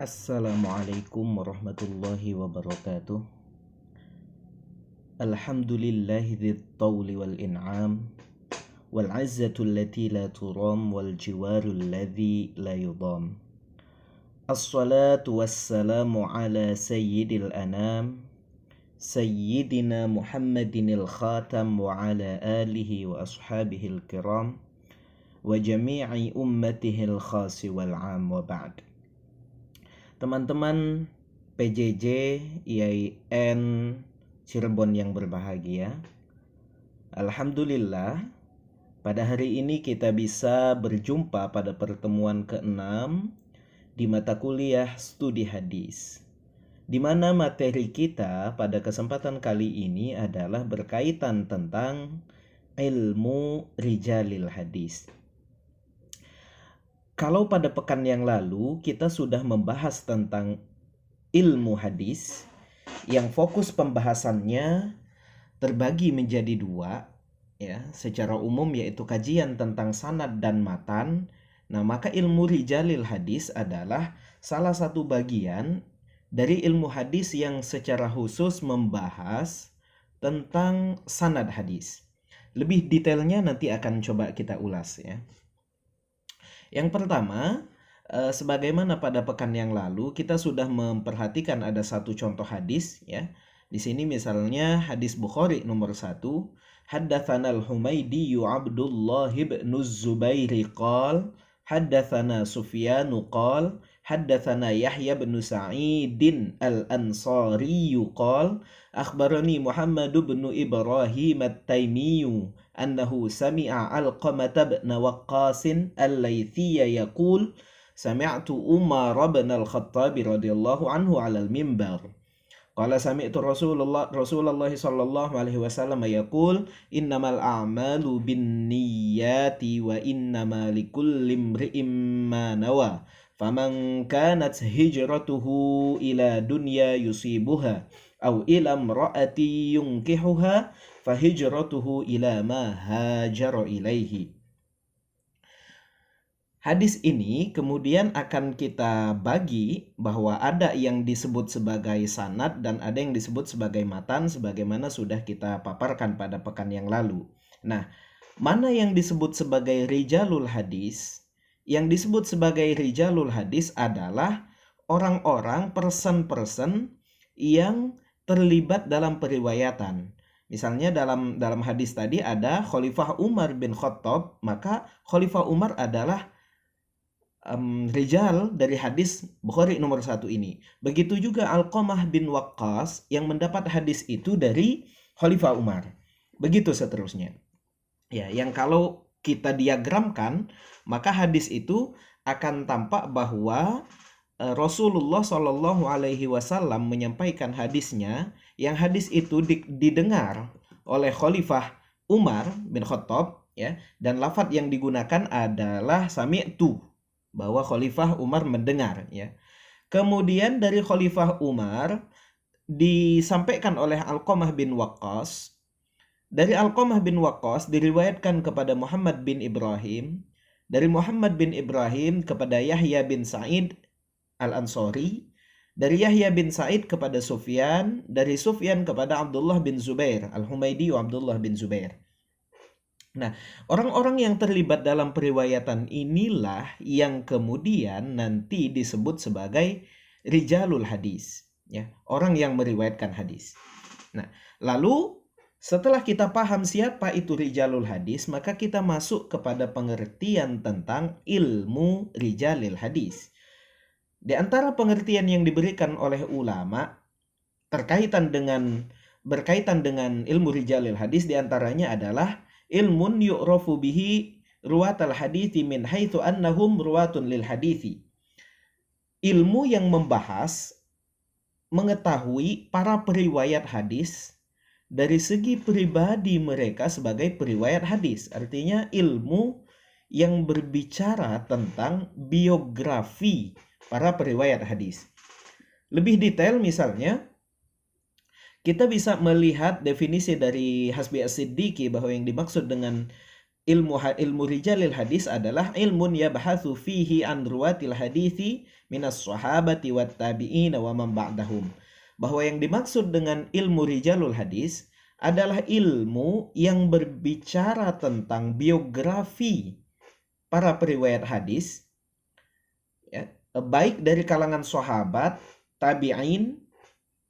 Assalamualaikum warahmatullahi wabarakatuh. Alhamdulillahi dzit tawli wal in'am wal 'izzatu allati la turam wal jiwaru alladzi la yudam. Assalatu wassalamu ala sayyidil anam sayyidina Muhammadinil khatam wa ala alihi wa ashabihil kiram wa jami'i ummatihil khasi wal 'am wa ba'd. Teman-teman PJJ IAIN Cirebon yang berbahagia, alhamdulillah pada hari ini kita bisa berjumpa pada pertemuan ke-6 di mata kuliah studi hadis, di mana materi kita pada kesempatan kali ini adalah berkaitan tentang ilmu rijalil hadis. Kalau pada pekan yang lalu kita sudah membahas tentang ilmu hadis yang fokus pembahasannya terbagi menjadi dua, ya, secara umum yaitu kajian tentang sanad dan matan. Nah, maka ilmu rijalil hadis adalah salah satu bagian dari ilmu hadis yang secara khusus membahas tentang sanad hadis. Lebih detailnya nanti akan coba kita ulas, ya. Yang pertama, sebagaimana pada pekan yang lalu kita sudah memperhatikan ada satu contoh hadis, ya. Di sini misalnya hadis Bukhari nomor 1, haddatsana al-Humaydi Abdullah bin Zubair qala haddatsana Sufyan qala haddatsana Yahya bin Sa'id al-Ansari qala akhbarani Muhammad bin Ibrahim at-Taimi annahu sami'a Alqamah bin Waqqas al-Laythiyya yaqul sami'tu Umar bin al-Khattab radhiyallahu anhu 'ala al-minbar qala sami'tu Rasulullah sallallahu alaihi wasallam yaqul innamal a'malu binniyati wa innama likulli imri'in ma nawa faman kanat hijratuhu ila dunya yusibuha aw ila imra'ati yunkihuha fahijratuhu ila ma hajara ilaihi. Hadis ini kemudian akan kita bagi bahwa ada yang disebut sebagai sanad dan ada yang disebut sebagai matan sebagaimana sudah kita paparkan pada pekan yang lalu. Nah, mana yang disebut sebagai rijalul hadis? Yang disebut sebagai rijalul hadis adalah orang-orang, person yang terlibat dalam periwayatan. Misalnya dalam hadis tadi ada Khalifah Umar bin Khattab, maka Khalifah Umar adalah rijal dari hadis Bukhari nomor 1 ini. Begitu juga Alqamah bin Waqqas yang mendapat hadis itu dari Khalifah Umar. Begitu seterusnya. Ya, yang kalau kita diagramkan, maka hadis itu akan tampak bahwa Rasulullah Shallallahu Alaihi Wasallam menyampaikan hadisnya, yang hadis itu didengar oleh Khalifah Umar bin Khattab, ya, dan lafadz yang digunakan adalah sami'tu, bahwa Khalifah Umar mendengar, ya. Kemudian dari Khalifah Umar disampaikan oleh Alqamah bin Waqqas. Dari Alqamah bin Waqqas diriwayatkan kepada Muhammad bin Ibrahim, dari Muhammad bin Ibrahim kepada Yahya bin Sa'id al-Ansari, dari Yahya bin Sa'id kepada Sufyan, dari Sufyan kepada Abdullah bin Zubair, al-Humaydi Abdullah bin Zubair. Nah, orang-orang yang terlibat dalam periwayatan inilah yang kemudian nanti disebut sebagai rijalul hadis, ya, orang yang meriwayatkan hadis. Nah, lalu setelah kita paham siapa itu rijalul hadis, maka kita masuk kepada pengertian tentang ilmu rijalil hadis. Di antara pengertian yang diberikan oleh ulama berkaitan dengan ilmu rijalil hadis diantaranya adalah ilmun yu'rafu bihi ruwatal hadithi min haitsu annahum ruwatun lil hadithi. Ilmu yang membahas mengetahui para periwayat hadis dari segi pribadi mereka sebagai periwayat hadis. Artinya ilmu yang berbicara tentang biografi para periwayat hadis. Lebih detail misalnya kita bisa melihat definisi dari Hasbi As-Siddiqi bahwa yang dimaksud dengan ilmu rijalil hadis adalah ilmun yabhatsu fihi an ruwatil hadithi minas sahabati wat tabi'in wa man ba'dahum. Bahwa yang dimaksud dengan ilmu rijalul hadis adalah ilmu yang berbicara tentang biografi para periwayat hadis, ya, baik dari kalangan sahabat, tabi'in,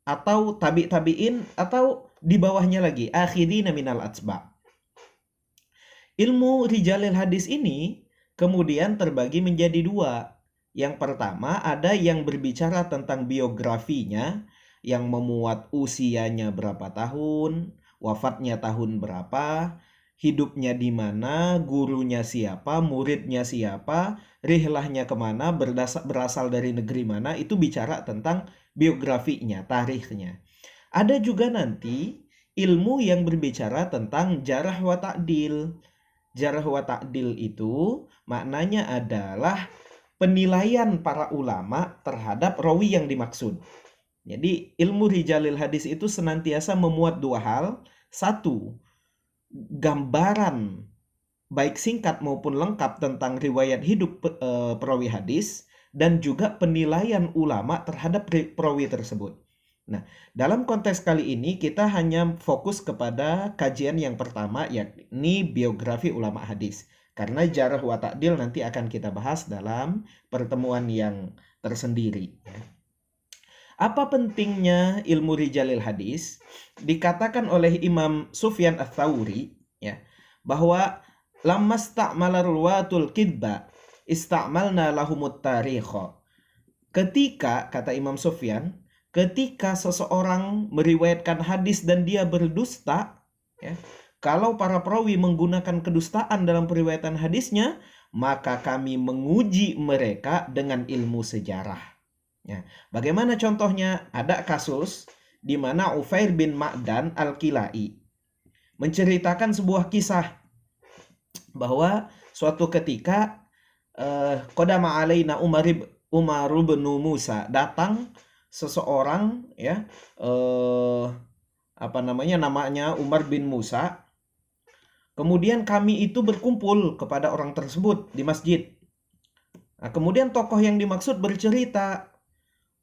atau tabi'in, atau di bawahnya lagi akhirina minal atsba'. Ilmu rijalil hadis ini kemudian terbagi menjadi dua. Yang pertama ada yang berbicara tentang biografinya, yang memuat usianya berapa tahun, wafatnya tahun berapa, hidupnya di mana, gurunya siapa, muridnya siapa, rihlahnya kemana, berasal dari negeri mana, itu bicara tentang biografinya, tarikhnya. Ada juga nanti ilmu yang berbicara tentang jarah wa ta'dil. Jarah wa ta'dil itu maknanya adalah penilaian para ulama terhadap rawi yang dimaksud. Jadi ilmu rijalil hadis itu senantiasa memuat dua hal. Satu, gambaran baik singkat maupun lengkap tentang riwayat hidup perawi hadis, dan juga penilaian ulama terhadap perawi tersebut. Nah, dalam konteks kali ini kita hanya fokus kepada kajian yang pertama, yakni biografi ulama hadis. Karena jarah wa ta'dil nanti akan kita bahas dalam pertemuan yang tersendiri. Apa pentingnya ilmu rijalil hadis? Dikatakan oleh Imam Sufyan ats-Tsauri, ya, bahwa lamma sta'mala ruwatul kidba ista'malna lahumut tarikha. Ketika, kata Imam Sufyan, ketika seseorang meriwayatkan hadis dan dia berdusta, ya, kalau para perawi menggunakan kedustaan dalam periwayatan hadisnya, maka kami menguji mereka dengan ilmu sejarah. Ya, bagaimana contohnya? Ada kasus di mana Ufair bin Ma'dan al-Kilai menceritakan sebuah kisah bahwa suatu ketika qadama alaina Umar bin Musa, datang seseorang, ya, namanya Umar bin Musa. Kemudian kami itu berkumpul kepada orang tersebut di masjid. Nah, kemudian tokoh yang dimaksud bercerita,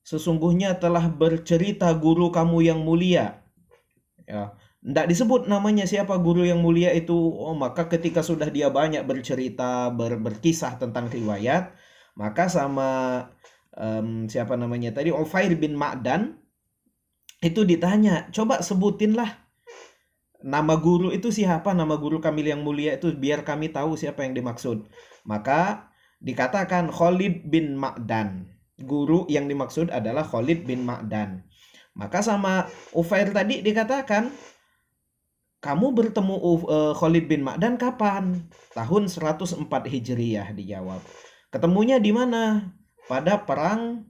sesungguhnya telah bercerita guru kamu yang mulia. Ya, tidak disebut namanya siapa guru yang mulia itu. Oh, maka ketika sudah dia banyak bercerita, berkisah tentang riwayat, maka sama siapa namanya tadi, Ufair bin Ma'dan, itu ditanya, coba sebutinlah nama guru itu siapa, nama guru kami yang mulia itu, biar kami tahu siapa yang dimaksud. Maka dikatakan Khalid bin Ma'dan. Guru yang dimaksud adalah Khalid bin Ma'dan. Maka sama Ufair tadi dikatakan, kamu bertemu Khalid bin Ma'dan kapan? Tahun 104 Hijriyah, dijawab. Ketemunya di mana? Pada perang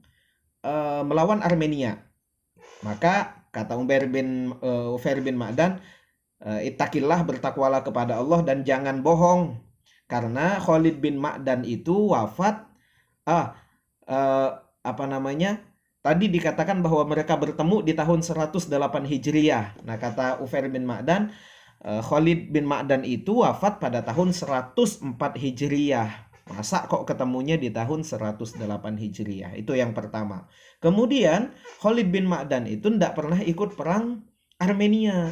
melawan Armenia. Maka kata Ufair bin Ma'dan, ittaqillah, bertakwalah kepada Allah dan jangan bohong. Karena Khalid bin Ma'dan itu wafat tadi dikatakan bahwa mereka bertemu di tahun 108 Hijriyah. Nah, kata Ufair bin Ma'dan, Khalid bin Ma'dan itu wafat pada tahun 104 Hijriyah. Masa kok ketemunya di tahun 108 Hijriyah? Itu yang pertama. Kemudian Khalid bin Ma'dan itu tidak pernah ikut perang Armenia.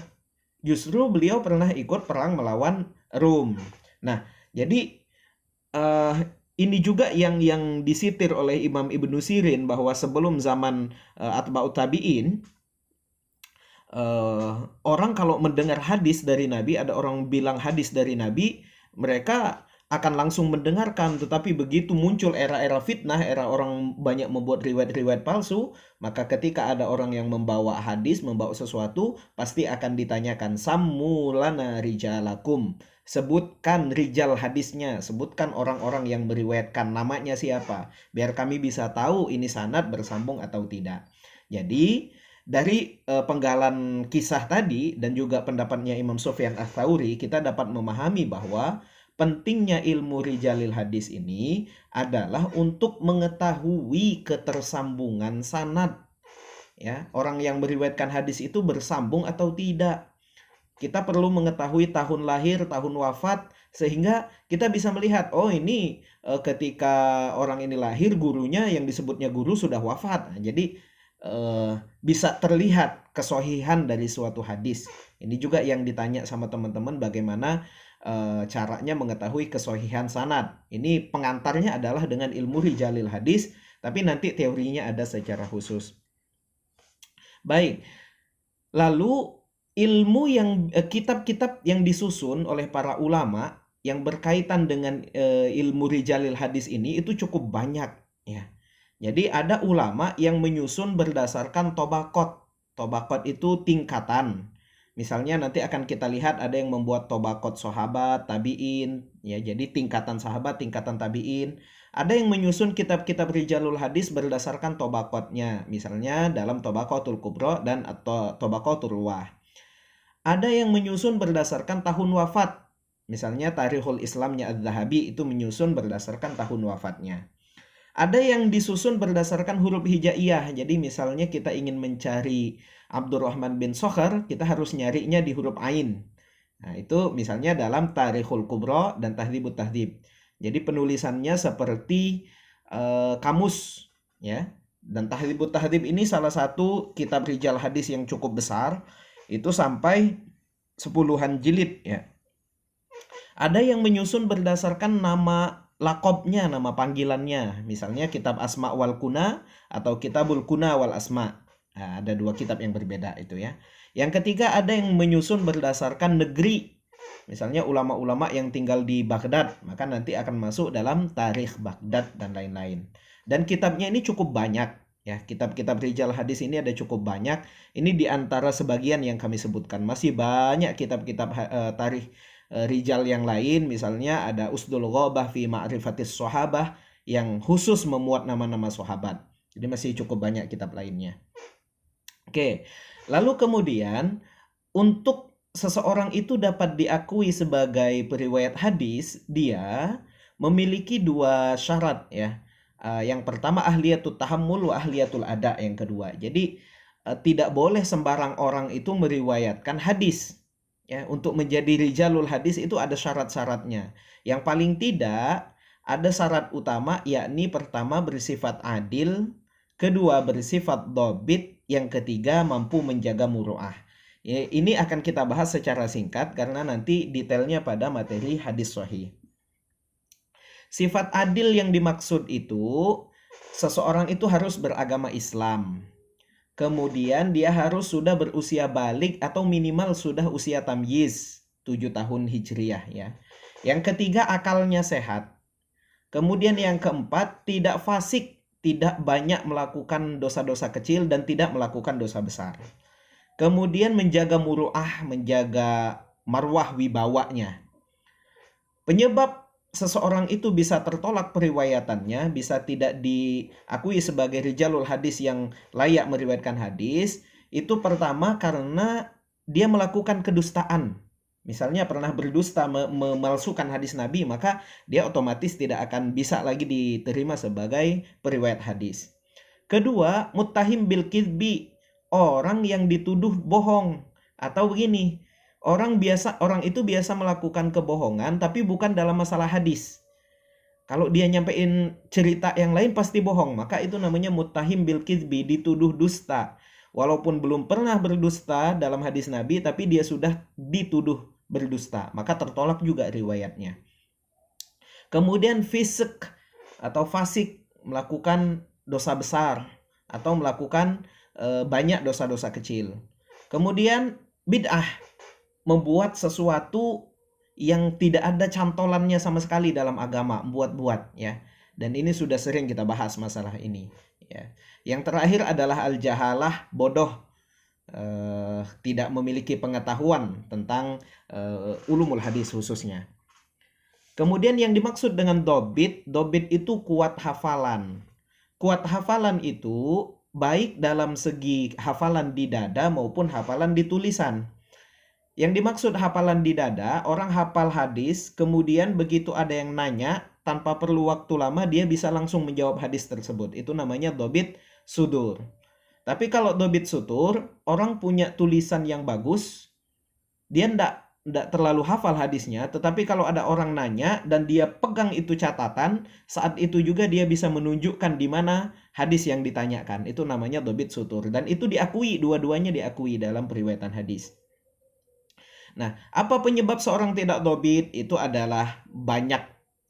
Justru beliau pernah ikut perang melawan Rum. Nah, jadi ini juga yang disitir oleh Imam Ibnu Sirin, bahwa sebelum zaman atba'ut tabi'in, orang kalau mendengar hadis dari Nabi, ada orang bilang hadis dari Nabi, mereka akan langsung mendengarkan. Tetapi begitu muncul era-era fitnah, era orang banyak membuat riwayat-riwayat palsu, maka ketika ada orang yang membawa hadis, membawa sesuatu, pasti akan ditanyakan, sammulana rijalakum, sebutkan rijal hadisnya, sebutkan orang-orang yang meriwayatkan, namanya siapa, biar kami bisa tahu ini sanad bersambung atau tidak. Jadi dari penggalan kisah tadi dan juga pendapatnya Imam Sufyan ats-Tsauri, kita dapat memahami bahwa pentingnya ilmu rijalil hadis ini adalah untuk mengetahui ketersambungan sanad. Ya, orang yang meriwayatkan hadis itu bersambung atau tidak. Kita perlu mengetahui tahun lahir, tahun wafat, sehingga kita bisa melihat, oh ini ketika orang ini lahir, gurunya yang disebutnya guru sudah wafat. Nah, jadi bisa terlihat kesohihan dari suatu hadis. Ini juga yang ditanya sama teman-teman, bagaimana caranya mengetahui kesohihan sanad. Ini pengantarnya adalah dengan ilmu rijalil hadis, tapi nanti teorinya ada secara khusus. Baik, lalu ilmu yang kitab-kitab yang disusun oleh para ulama yang berkaitan dengan ilmu rijalil hadis ini itu cukup banyak, ya. Jadi ada ulama yang menyusun berdasarkan tobakot. Tobakot itu tingkatan. Misalnya nanti akan kita lihat ada yang membuat tobakot sahabat, tabi'in, ya. Jadi tingkatan sahabat, tingkatan tabi'in. Ada yang menyusun kitab-kitab rijalul hadis berdasarkan tobakotnya. Misalnya dalam Tobakotul Kubro dan atau Tobakotul Ruwah. Ada yang menyusun berdasarkan tahun wafat. Misalnya Tarikhul Islamnya Az-Zahabi itu menyusun berdasarkan tahun wafatnya. Ada yang disusun berdasarkan huruf hijaiyah. Jadi misalnya kita ingin mencari Abdurrahman bin Sokhar, kita harus nyarinya di huruf Ain. Nah, itu misalnya dalam Tarikhul Kubro dan Tahdhibut Tahdhib. Jadi penulisannya seperti kamus, ya. Dan Tahdhibut Tahdhib ini salah satu kitab rijal hadis yang cukup besar. Itu sampai 10-an jilid, ya. Ada yang menyusun berdasarkan nama lakobnya, nama panggilannya. Misalnya kitab Asma wal Kuna atau Kitabul Kuna wal Asma. Nah, ada 2 kitab yang berbeda itu, ya. Yang ketiga ada yang menyusun berdasarkan negeri. Misalnya ulama-ulama yang tinggal di Baghdad, maka nanti akan masuk dalam Tarikh Baghdad dan lain-lain. Dan kitabnya ini cukup banyak, ya. Kitab-kitab rijal hadis ini ada cukup banyak. Ini di antara sebagian yang kami sebutkan. Masih banyak kitab-kitab tarikh rijal yang lain, misalnya ada Usdul Ghabah fi Ma'rifatis Sahabah yang khusus memuat nama-nama sahabat. Jadi masih cukup banyak kitab lainnya. Oke, lalu kemudian untuk seseorang itu dapat diakui sebagai periwayat hadis, dia memiliki 2 syarat, ya. Yang pertama ahliyatut tahammul wa ahliyatul ada, yang kedua. Jadi tidak boleh sembarang orang itu meriwayatkan hadis. Ya, untuk menjadi rijalul hadis itu ada syarat-syaratnya. Yang paling tidak ada syarat utama, yakni pertama bersifat adil, kedua bersifat dhabit, yang ketiga mampu menjaga muru'ah. Ya, ini akan kita bahas secara singkat karena nanti detailnya pada materi hadis sahih. Sifat adil yang dimaksud itu, seseorang itu harus beragama Islam. Kemudian dia harus sudah berusia balik atau minimal sudah usia tamyiz 7 tahun hijriyah, ya. Yang ketiga akalnya sehat. Kemudian yang keempat tidak fasik, tidak banyak melakukan dosa-dosa kecil dan tidak melakukan dosa besar. Kemudian menjaga muru'ah, menjaga marwah wibawanya. Penyebab seseorang itu bisa tertolak periwayatannya, bisa tidak diakui sebagai rijalul hadis yang layak meriwayatkan hadis, itu pertama karena dia melakukan kedustaan. Misalnya pernah berdusta, memalsukan hadis Nabi, maka dia otomatis tidak akan bisa lagi diterima sebagai periwayat hadis. Kedua, muttahim bil kidbi, orang yang dituduh bohong. Atau begini, orang itu biasa melakukan kebohongan tapi bukan dalam masalah hadis. Kalau dia nyampein cerita yang lain pasti bohong, maka itu namanya muttahim bil kizbi, dituduh dusta. Walaupun belum pernah berdusta dalam hadis Nabi, tapi dia sudah dituduh berdusta, maka tertolak juga riwayatnya. Kemudian fisik atau fasik, melakukan dosa besar atau melakukan banyak dosa-dosa kecil. Kemudian bid'ah, membuat sesuatu yang tidak ada cantolannya sama sekali dalam agama, buat-buat, ya. Dan ini sudah sering kita bahas masalah ini, ya. Yang terakhir adalah al-jahalah, bodoh, tidak memiliki pengetahuan tentang ulumul hadis khususnya. Kemudian yang dimaksud dengan dobit itu kuat hafalan. Kuat hafalan itu baik dalam segi hafalan di dada maupun hafalan di tulisan. Yang dimaksud hafalan di dada, orang hafal hadis, kemudian begitu ada yang nanya, tanpa perlu waktu lama dia bisa langsung menjawab hadis tersebut. Itu namanya dobit sudur. Tapi kalau dobit sutur, orang punya tulisan yang bagus, dia ndak terlalu hafal hadisnya, tetapi kalau ada orang nanya dan dia pegang itu catatan, saat itu juga dia bisa menunjukkan di mana hadis yang ditanyakan. Itu namanya dhabit sutur, dan itu diakui, dua-duanya diakui dalam periwayatan hadis. Nah, apa penyebab seorang tidak dhabit? Itu adalah banyak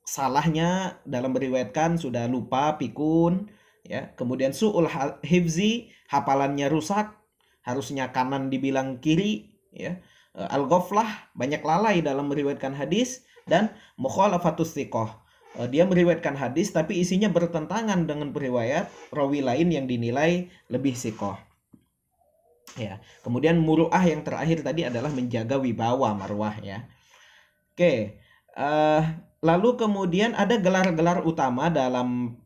salahnya dalam meriwayatkan, sudah lupa, pikun, ya. Kemudian su'ul hifzi, hafalannya rusak, harusnya kanan dibilang kiri, ya. Al-ghaflah, banyak lalai dalam meriwayatkan hadis, dan mukhalafatus thiqah. Dia meriwayatkan hadis tapi isinya bertentangan dengan periwayat rawi lain yang dinilai lebih thiqah. Ya, kemudian muru'ah yang terakhir tadi adalah menjaga wibawa marwah, ya. Oke, lalu kemudian ada gelar-gelar utama dalam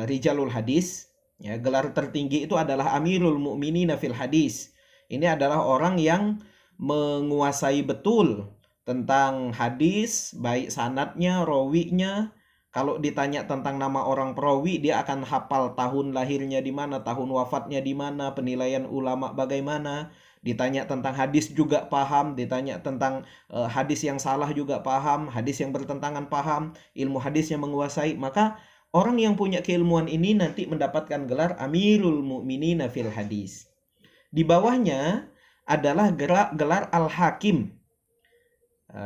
rijalul hadis. Ya, gelar tertinggi itu adalah Amirul Mukminin fil hadis. Ini adalah orang yang menguasai betul tentang hadis, baik sanadnya, rawinya. Kalau ditanya tentang nama orang perawi, dia akan hafal tahun lahirnya di mana, tahun wafatnya di mana, penilaian ulama bagaimana. Ditanya tentang hadis juga paham, ditanya tentang hadis yang salah juga paham, hadis yang bertentangan paham, ilmu hadisnya menguasai. Maka orang yang punya keilmuan ini nanti mendapatkan gelar Amirul Mukminin fil hadis. Di bawahnya adalah gelar Al-Hakim.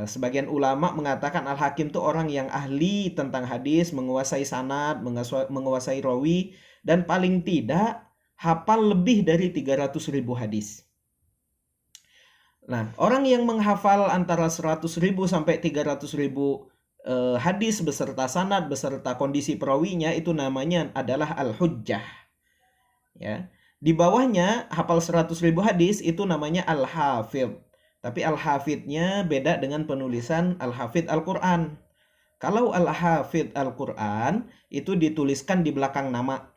Sebagian ulama mengatakan Al-Hakim itu orang yang ahli tentang hadis, menguasai sanad, menguasai rawi, dan paling tidak hafal lebih dari 300.000 hadis. Nah, orang yang menghafal antara 100.000 sampai 300.000 hadis beserta sanad, beserta kondisi perawinya, itu namanya adalah Al-Hujjah. Ya. Di bawahnya hafal 100.000 hadis itu namanya Al-Hafidh. Tapi Al-Hafidhnya beda dengan penulisan Al-Hafidh Al-Quran. Kalau Al-Hafidh Al-Quran itu dituliskan di belakang nama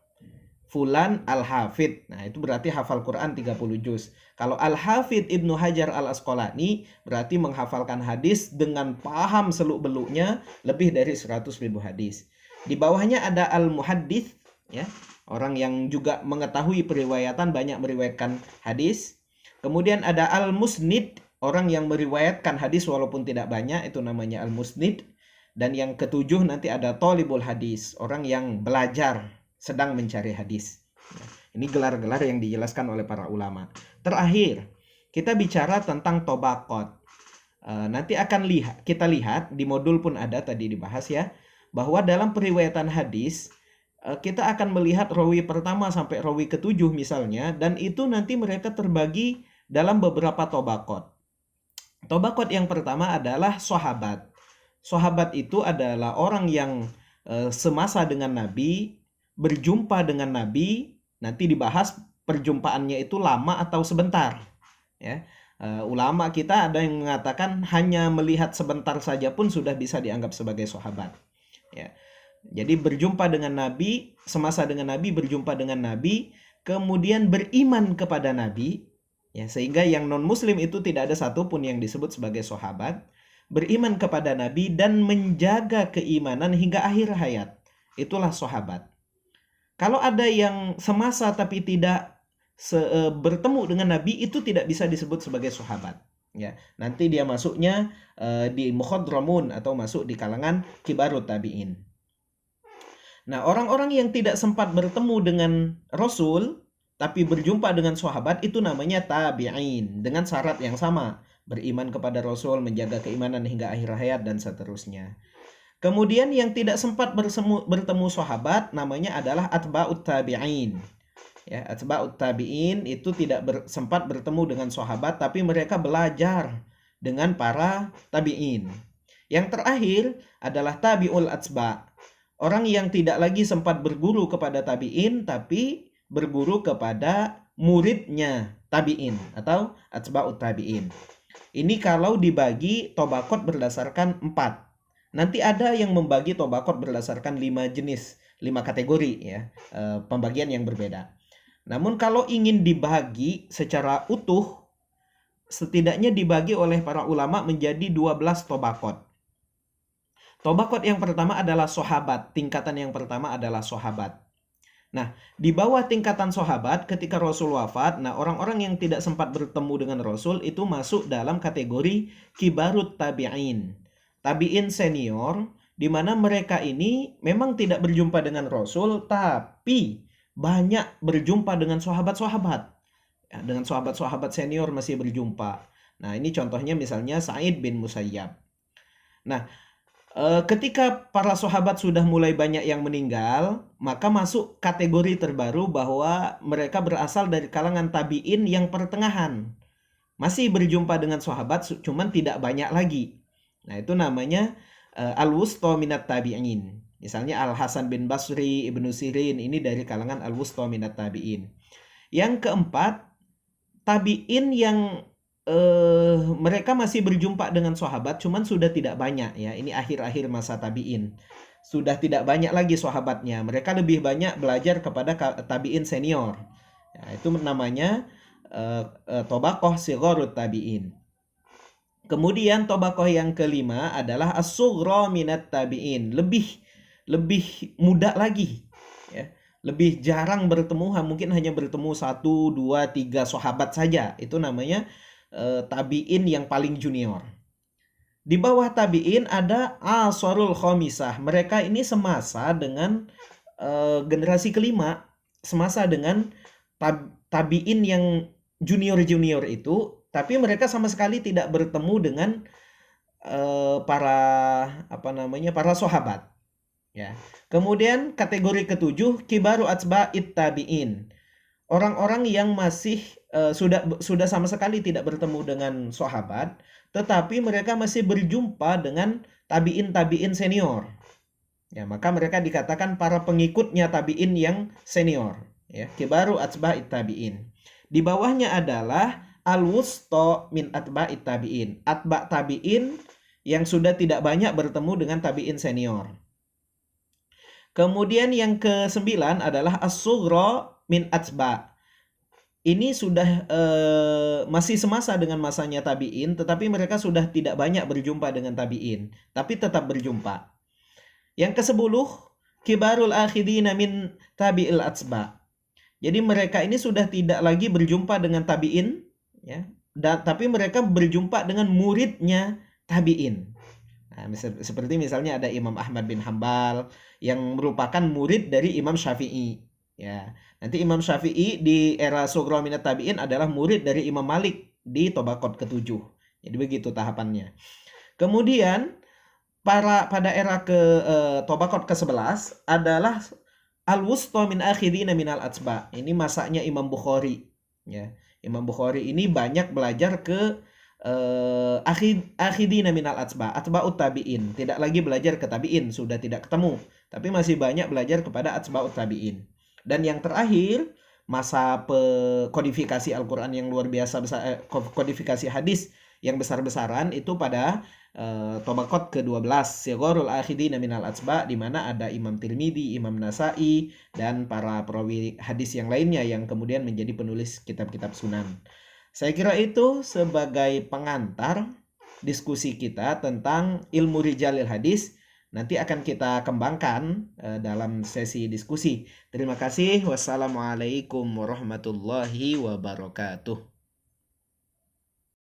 Fulan Al-Hafidh. Nah, itu berarti hafal Quran 30 juz. Kalau Al-Hafidh Ibnu Hajar Al-Asqalani berarti menghafalkan hadis dengan paham seluk-beluknya lebih dari 100.000 hadis. Di bawahnya ada Al-Muhaddits, ya. Orang yang juga mengetahui periwayatan, banyak meriwayatkan hadis. Kemudian ada Al-Musnid, orang yang meriwayatkan hadis walaupun tidak banyak, itu namanya Al-Musnid. Dan yang ketujuh nanti ada Thalibul Hadis, orang yang belajar, sedang mencari hadis. Ini gelar-gelar yang dijelaskan oleh para ulama. Terakhir, kita bicara tentang tobaqot. Nanti akan kita lihat, di modul pun ada tadi dibahas, ya, bahwa dalam periwayatan hadis, kita akan melihat rawi pertama sampai rawi ketujuh misalnya, dan itu nanti mereka terbagi dalam beberapa tobaqot. Tobaqot yang pertama adalah sahabat. Sahabat itu adalah orang yang semasa dengan Nabi, berjumpa dengan Nabi, nanti dibahas perjumpaannya itu lama atau sebentar. Ya, ulama kita ada yang mengatakan hanya melihat sebentar saja pun sudah bisa dianggap sebagai sahabat. Ya, jadi berjumpa dengan Nabi, semasa dengan Nabi, berjumpa dengan Nabi, kemudian beriman kepada Nabi, ya, sehingga yang non-muslim itu tidak ada satupun yang disebut sebagai sahabat, beriman kepada Nabi dan menjaga keimanan hingga akhir hayat. Itulah sahabat. Kalau ada yang semasa tapi tidak bertemu dengan Nabi, itu tidak bisa disebut sebagai sahabat. Ya, nanti dia masuknya di mukhadramun atau masuk di kalangan kibarut tabi'in. Nah, orang-orang yang tidak sempat bertemu dengan Rasul tapi berjumpa dengan sahabat itu namanya tabi'in, dengan syarat yang sama, beriman kepada Rasul, menjaga keimanan hingga akhir hayat, dan seterusnya. Kemudian yang tidak sempat bertemu sahabat namanya adalah atba'ut tabi'in. Ya, atba'ut tabi'in itu tidak sempat bertemu dengan sahabat tapi mereka belajar dengan para tabi'in. Yang terakhir adalah tabi'ul atba'. Orang yang tidak lagi sempat berguru kepada tabi'in tapi berguru kepada muridnya tabi'in atau atba'ut tabi'in. Ini kalau dibagi tobaqot berdasarkan 4. Nanti ada yang membagi tobaqot berdasarkan 5 jenis, 5 kategori, ya, pembagian yang berbeda. Namun kalau ingin dibagi secara utuh, setidaknya dibagi oleh para ulama menjadi 12 tobaqot. Tobaqot yang pertama adalah sahabat, tingkatan yang pertama adalah sahabat. Nah, di bawah tingkatan sahabat ketika Rasul wafat, nah orang-orang yang tidak sempat bertemu dengan Rasul itu masuk dalam kategori kibarut tabi'in. Tabi'in senior, di mana mereka ini memang tidak berjumpa dengan Rasul, tapi banyak berjumpa dengan sahabat-sahabat. Ya, dengan sahabat-sahabat senior masih berjumpa. Nah, ini contohnya misalnya Sa'id bin Musayyab. Nah, ketika para sahabat sudah mulai banyak yang meninggal, maka masuk kategori terbaru bahwa mereka berasal dari kalangan tabi'in yang pertengahan. Masih berjumpa dengan sahabat, cuman tidak banyak lagi. Nah, itu namanya al-wusta minat tabi'in. Misalnya Al-Hasan bin Basri, Ibnu Sirin, ini dari kalangan al-wusta minat tabi'in. Yang keempat, tabi'in yang mereka masih berjumpa dengan sahabat, cuman sudah tidak banyak ya. Ini akhir-akhir masa tabi'in. Sudah tidak banyak lagi sahabatnya. Mereka lebih banyak belajar kepada tabi'in senior. Ya, itu namanya tobaqoh sigharut tabi'in. Kemudian tobaqoh yang kelima adalah as-sughra minat tabi'in. Lebih muda lagi. Ya. Lebih jarang bertemu, mungkin hanya bertemu 1, 2, 3 sahabat saja. Itu namanya tabi'in yang paling junior. Di bawah tabi'in ada asharul khamisah. Mereka ini semasa dengan generasi kelima, semasa dengan tabi'in yang junior-junior itu, tapi mereka sama sekali tidak bertemu dengan para sahabat. Ya. Kemudian kategori ketujuh kibaru atba'it tabi'in. Orang-orang yang masih sudah sama sekali tidak bertemu dengan sahabat, tetapi mereka masih berjumpa dengan tabi'in senior. Ya, maka mereka dikatakan para pengikutnya tabi'in yang senior. Ya, kibaru atba'it tabi'in. Di bawahnya adalah al-wusta min atba'it tabi'in. Atba' tabi'in yang sudah tidak banyak bertemu dengan tabi'in senior. Kemudian yang ke-9 adalah as-sughra min atba'. Ini sudah masih semasa dengan masanya tabi'in, tetapi mereka sudah tidak banyak berjumpa dengan tabi'in, tapi tetap berjumpa. Yang ke-10, kibarul akhidina min tabi'il atba'. Jadi mereka ini sudah tidak lagi berjumpa dengan tabi'in, ya, tapi mereka berjumpa dengan muridnya tabi'in. Nah, seperti misalnya ada Imam Ahmad bin Hambal yang merupakan murid dari Imam Syafi'i. Ya, nanti Imam Syafi'i di era sughra minat tabi'in adalah murid dari Imam Malik di Tobaqot ke-7. Jadi begitu tahapannya. Kemudian pada era Tobaqot ke-11 adalah al-wusta min akhirina minal atba'. Ini masanya Imam Bukhari. Ya, Imam Bukhari ini banyak belajar ke akhidina minal atba'ut tabi'in. Tidak lagi belajar ke tabi'in, sudah tidak ketemu, tapi masih banyak belajar kepada atba'ut tabi'in. Dan yang terakhir, masa kodifikasi Al-Quran yang luar biasa besar, kodifikasi hadis yang besar-besaran itu pada Tobaqot ke-12, sigharul akhidina minal atba', di mana ada Imam Tirmidzi, Imam Nasa'i, dan para perawi hadis yang lainnya yang kemudian menjadi penulis kitab-kitab sunan. Saya kira itu sebagai pengantar diskusi kita tentang ilmu rijalil hadis. Nanti akan kita kembangkan dalam sesi diskusi. Terima kasih. Wassalamualaikum warahmatullahi wabarakatuh.